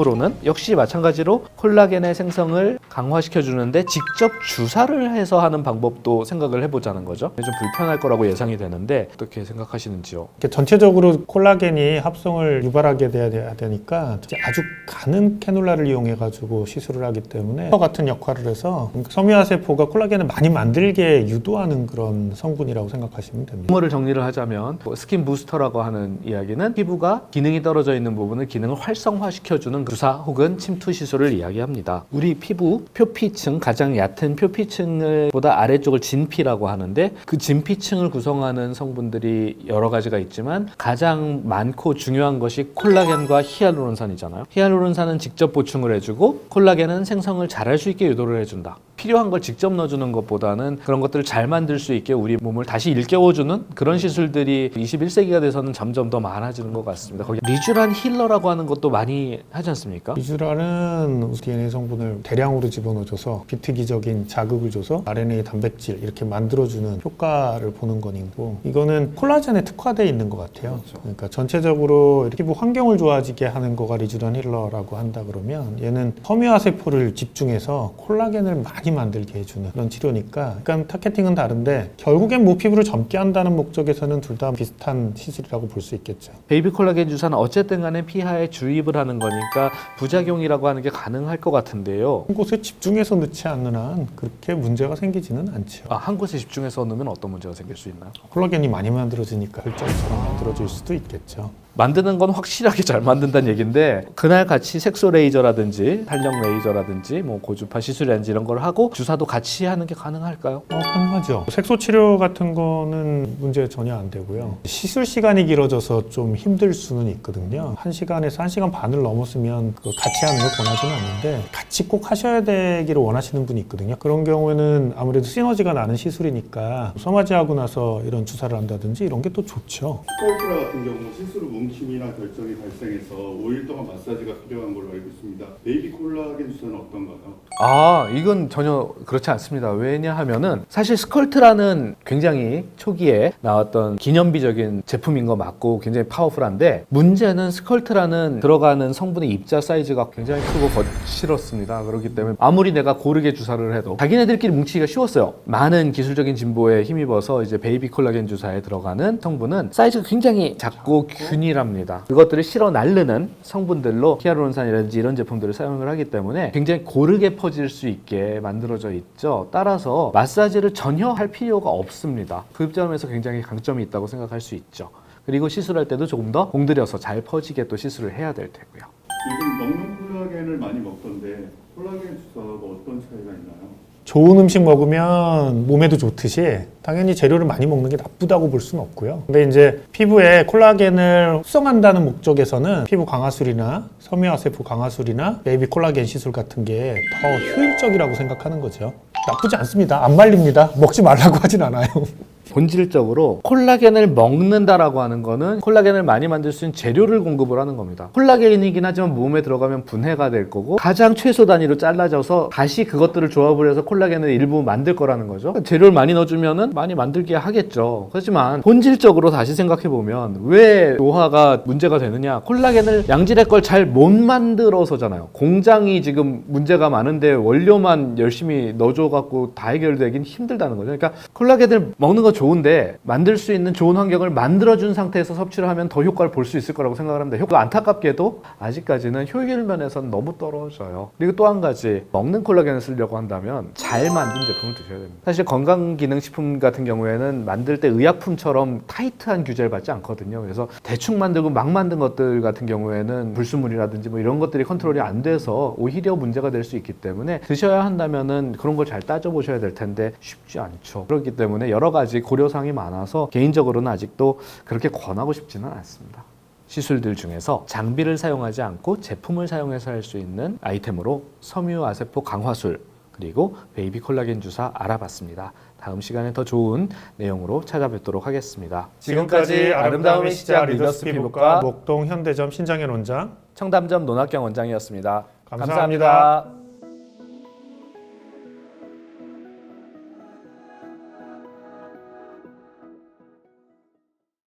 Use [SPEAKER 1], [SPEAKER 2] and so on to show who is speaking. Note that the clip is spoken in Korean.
[SPEAKER 1] 으로는 역시 마찬가지로 콜라겐의 생성을 강화시켜주는데 직접 주사를 해서 하는 방법도 생각을 해보자는 거죠. 좀 불편할 거라고 예상이 되는데 어떻게 생각하시는지요?
[SPEAKER 2] 전체적으로 콜라겐이 합성을 유발하게 돼야 되니까 아주 가는 캐놀라를 이용해 가지고 시술을 하기 때문에 같은 역할을 해서 섬유화세포가 콜라겐을 많이 만들게 유도하는 그런 성분이라고 생각하시면 됩니다.
[SPEAKER 1] 용어를 정리를 하자면 스킨 부스터라고 하는 이야기는 피부가 기능이 떨어져 있는 부분을 기능을 활성화시켜주는 주사 혹은 침투 시술을 이야기합니다. 우리 피부 표피층, 가장 얕은 표피층을 보다 아래쪽을 진피라고 하는데 그 진피층을 구성하는 성분들이 여러 가지가 있지만 가장 많고 중요한 것이 콜라겐과 히알루론산이잖아요. 히알루론산은 직접 보충을 해주고 콜라겐은 생성을 잘할 수 있게 유도를 해준다. 필요한 걸 직접 넣어주는 것보다는 그런 것들을 잘 만들 수 있게 우리 몸을 다시 일깨워주는 그런 시술들이 21세기가 돼서는 점점 더 많아지는 것 같습니다. 거기 리쥬란 힐러라고 하는 것도 많이 하지 않습니까?
[SPEAKER 2] 리쥬란은 DNA 성분을 대량으로 집어넣어줘서 비특이적인 자극을 줘서 RNA 단백질 이렇게 만들어주는 효과를 보는 거고, 이거는 콜라겐에 특화되어 있는 것 같아요.
[SPEAKER 1] 그렇죠.
[SPEAKER 2] 그러니까 전체적으로 피부 환경을 좋아지게 하는 거가 리쥬란 힐러라고 한다 그러면, 얘는 섬유화세포를 집중해서 콜라겐을 많이 만들게 해주는 그런 치료니까 약간 타겟팅은 다른데 결국엔 피부를 젊게 한다는 목적에서는 둘 다 비슷한 시술이라고 볼 수 있겠죠.
[SPEAKER 1] 베이비 콜라겐 주사는 어쨌든 간에 피하에 주입을 하는 거니까 부작용이라고 하는 게 가능할 것 같은데요.
[SPEAKER 2] 한 곳에 집중해서 넣지 않는 한 그렇게 문제가 생기지는 않죠.
[SPEAKER 1] 한 곳에 집중해서 넣으면 어떤 문제가 생길 수 있나요?
[SPEAKER 2] 콜라겐이 많이 만들어지니까 혈전처럼 만들어질 수도 있겠죠.
[SPEAKER 1] 만드는 건 확실하게 잘 만든다는 얘기인데, 그날 같이 색소 레이저라든지 탄력 레이저라든지 고주파 시술이라든지 이런 걸 하고 주사도 같이 하는 게 가능할까요?
[SPEAKER 2] 가능하죠. 색소 치료 같은 거는 문제 전혀 안 되고요. 시술 시간이 길어져서 좀 힘들 수는 있거든요. 1시간에서 1시간 반을 넘었으면 같이 하는 걸 권하지는 않는데, 같이 꼭 하셔야 되기를 원하시는 분이 있거든요. 그런 경우에는 아무래도 시너지가 나는 시술이니까 소마지하고 나서 이런 주사를 한다든지 이런 게 또 좋죠.
[SPEAKER 3] 스컬프라 같은 경우 실수로 뭉침이나 결정이 발생해서 5일 동안 마사지가 필요한 걸로 알고 있습니다. 베이비 콜라겐 주사는 어떤가요?
[SPEAKER 1] 이건 전혀 그렇지 않습니다. 왜냐하면은 사실 스컬트라는 굉장히 초기에 나왔던 기념비적인 제품인 거 맞고 굉장히 파워풀한데, 문제는 스컬트라는 들어가는 성분의 입자 사이즈가 굉장히 크고 거칠었습니다. 그렇기 때문에 아무리 내가 고르게 주사를 해도 자기네들끼리 뭉치기가 쉬웠어요. 많은 기술적인 진보에 힘입어서 이제 베이비 콜라겐 주사에 들어가는 성분은 사이즈가 굉장히 작고 균일합니다. 그것들을 실어 날르는 성분들로 히알루론산이라든지 이런 제품들을 사용을 하기 때문에 굉장히 고르게 퍼질 수 있게 만들어져 있죠. 따라서 마사지를 전혀 할 필요가 없습니다. 그 점에서 굉장히 강점이 있다고 생각할 수 있죠. 그리고 시술할 때도 조금 더 공들여서 잘 퍼지게 또 시술을 해야 될 테고요.
[SPEAKER 3] 요즘 먹는 콜라겐을 많이 먹던데 콜라겐 주사하고 어떤 차이가 있나요?
[SPEAKER 2] 좋은 음식 먹으면 몸에도 좋듯이 당연히 재료를 많이 먹는 게 나쁘다고 볼 수는 없고요. 근데 이제 피부에 콜라겐을 흡수한다는 목적에서는 피부 강화술이나 섬유화세포 강화술이나 베이비 콜라겐 시술 같은 게 더 효율적이라고 생각하는 거죠. 나쁘지 않습니다. 안 말립니다. 먹지 말라고 하진 않아요.
[SPEAKER 1] 본질적으로 콜라겐을 먹는다라고 하는 거는 콜라겐을 많이 만들 수 있는 재료를 공급을 하는 겁니다. 콜라겐이긴 하지만 몸에 들어가면 분해가 될 거고 가장 최소 단위로 잘라져서 다시 그것들을 조합을 해서 콜라겐을 일부 만들 거라는 거죠. 재료를 많이 넣어주면은 많이 만들게 하겠죠. 하지만 본질적으로 다시 생각해보면 왜 노화가 문제가 되느냐? 콜라겐을 양질의 걸 잘 못 만들어서잖아요. 공장이 지금 문제가 많은데 원료만 열심히 넣어줘갖고 다 해결되긴 힘들다는 거죠. 그러니까 콜라겐을 먹는 거 좋은데 만들 수 있는 좋은 환경을 만들어준 상태에서 섭취를 하면 더 효과를 볼 수 있을 거라고 생각을 합니다. 안타깝게도 아직까지는 효율 면에서는 너무 떨어져요. 그리고 또 한 가지, 먹는 콜라겐을 쓰려고 한다면 잘 만든 제품을 드셔야 됩니다. 사실 건강기능식품 같은 경우에는 만들 때 의약품처럼 타이트한 규제를 받지 않거든요. 그래서 대충 만들고 막 만든 것들 같은 경우에는 불순물이라든지 이런 것들이 컨트롤이 안 돼서 오히려 문제가 될 수 있기 때문에 드셔야 한다면은 그런 걸 잘 따져보셔야 될 텐데 쉽지 않죠. 그렇기 때문에 여러 가지 고려사항이 많아서 개인적으로는 아직도 그렇게 권하고 싶지는 않습니다. 시술들 중에서 장비를 사용하지 않고 제품을 사용해서 할 수 있는 아이템으로 섬유화세포 강화술 그리고 베이비 콜라겐 주사 알아봤습니다. 다음 시간에 더 좋은 내용으로 찾아뵙도록 하겠습니다.
[SPEAKER 2] 지금까지 아름다움의 시작 리더스 피부과 목동 현대점 신장현 원장,
[SPEAKER 1] 청담점 노낙경 원장이었습니다.
[SPEAKER 2] 감사합니다.